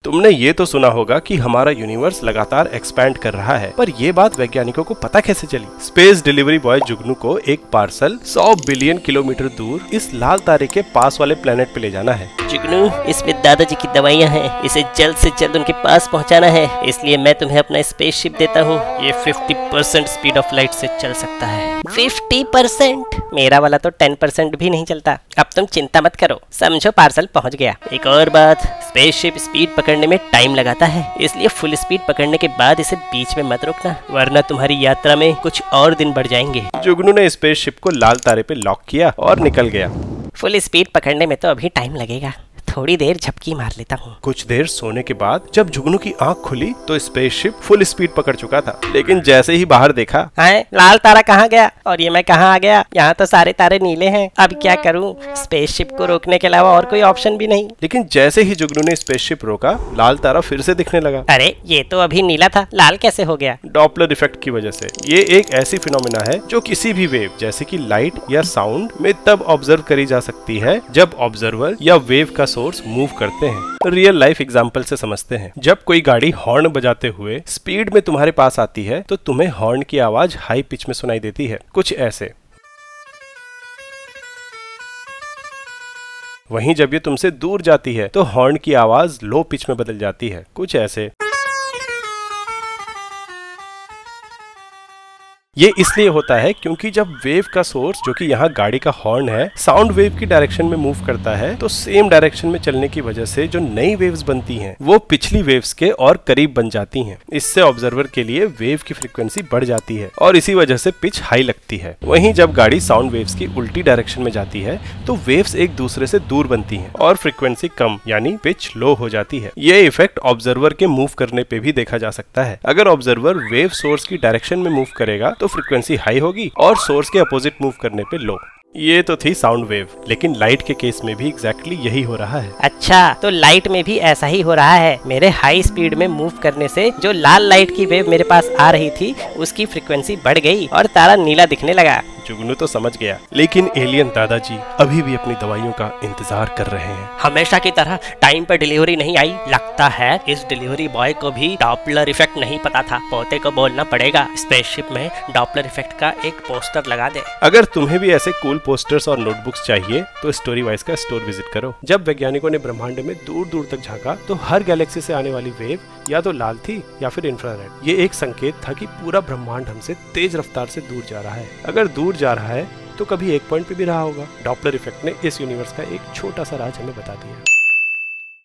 तुमने ये तो सुना होगा कि हमारा यूनिवर्स लगातार एक्सपैंड कर रहा है, पर ये बात वैज्ञानिकों को पता कैसे चली? स्पेस डिलीवरी बॉय जुगनू को एक पार्सल 100 बिलियन किलोमीटर दूर इस लाल तारे के पास वाले प्लेनेट पे ले जाना है। जुगनू, इसमें दादाजी की दवाइयाँ हैं, इसे जल्द से जल्द उनके पास पहुंचाना है, इसलिए मैं तुम्हें अपना स्पेसशिप देता हूँ। ये 50% स्पीड ऑफ लाइट से चल सकता है। 50%? मेरा वाला तो 10% भी नहीं चलता। अब तुम चिंता मत करो, समझो पार्सल पहुंच गया। एक और बात, स्पेसशिप स्पीड पकड़ने में टाइम लगाता है, इसलिए फुल स्पीड पकड़ने के बाद इसे बीच में मत रोकना, वरना तुम्हारी यात्रा में कुछ और दिन बढ़ जाएंगे। जुगनू ने स्पेसशिप को लाल तारे पे लॉक किया और निकल गया। फुल स्पीड पकड़ने में तो अभी टाइम लगेगा, थोड़ी देर झपकी मार लेता हूँ। कुछ देर सोने के बाद जब जुगनू की आंख खुली तो स्पेसशिप फुल स्पीड पकड़ चुका था, लेकिन जैसे ही बाहर देखा, है लाल तारा कहाँ गया और ये मैं कहाँ आ गया? यहाँ तो सारे तारे नीले हैं, अब क्या करूँ? स्पेसशिप को रोकने के अलावा और कोई ऑप्शन भी नहीं। लेकिन जैसे ही जुगनू ने स्पेसशिप रोका, लाल तारा फिर से दिखने लगा। अरे ये तो अभी नीला था, लाल कैसे हो गया? डॉपलर इफेक्ट की वजह से। ये एक ऐसी फिनोमिना है जो किसी भी वेव जैसे कि लाइट या साउंड में तब ऑब्जर्व करी जा सकती है जब ऑब्जर्वर या वेव का सोर्स मूव करते हैं। रियल लाइफ एग्जांपल से समझते हैं। जब कोई गाड़ी हॉर्न बजाते हुए स्पीड में तुम्हारे पास आती है तो तुम्हें हॉर्न की आवाज हाई पिच में सुनाई देती है, कुछ ऐसे। वहीं जब ये तुमसे दूर जाती है तो हॉर्न की आवाज लो पिच में बदल जाती है, कुछ ऐसे। ये इसलिए होता है क्योंकि जब वेव का सोर्स, जो कि यहाँ गाड़ी का हॉर्न है, साउंड वेव की डायरेक्शन में मूव करता है तो सेम डायरेक्शन में चलने की वजह से जो नई वेव्स बनती हैं वो पिछली वेव्स के और करीब बन जाती हैं। इससे ऑब्जर्वर के लिए वेव की फ्रीक्वेंसी बढ़ जाती है और इसी वजह से पिच हाई लगती है। वहीं जब गाड़ी साउंड वेव्स की उल्टी डायरेक्शन में जाती है तो वेव्स एक दूसरे से दूर बनती हैं और फ्रीक्वेंसी कम यानी पिच लो हो जाती है। ये इफेक्ट ऑब्जर्वर के मूव करने पे भी देखा जा सकता है। अगर ऑब्जर्वर वेव सोर्स की डायरेक्शन में मूव करेगा तो फ्रीक्वेंसी हाई होगी और सोर्स के अपोजिट मूव करने पे लो। ये तो थी साउंड वेव, लेकिन लाइट के केस में भी एग्जैक्टली यही हो रहा है। अच्छा, तो लाइट में भी ऐसा ही हो रहा है। मेरे हाई स्पीड में मूव करने से जो लाल लाइट की वेव मेरे पास आ रही थी उसकी फ्रीक्वेंसी बढ़ गई और तारा नीला दिखने लगा। जुगनू तो समझ गया, लेकिन एलियन दादाजी अभी भी अपनी दवाइयों का इंतजार कर रहे हैं। हमेशा की तरह टाइम पर डिलीवरी नहीं आई। लगता है इस डिलीवरी बॉय को भी डॉपलर इफेक्ट नहीं पता था। पोते को बोलना पड़ेगा, स्पेसशिप में डॉपलर इफेक्ट का एक पोस्टर लगा दे। अगर तुम्हें भी ऐसे कूल पोस्टर्स और नोटबुक्स चाहिए तो स्टोरीवाइज का स्टोर विजिट करो। जब वैज्ञानिकों ने ब्रह्मांड में दूर दूर तक झांका तो हर गैलेक्सी से आने वाली वेव या तो लाल थी या फिर इंफ्रारेड। ये एक संकेत था कि पूरा ब्रह्मांड हमसे तेज रफ्तार से दूर जा रहा है। अगर दूर जा रहा है तो कभी एक पॉइंट पे भी रहा होगा। डॉपलर इफेक्ट ने इस यूनिवर्स का एक छोटा सा राज हमें बता दिया।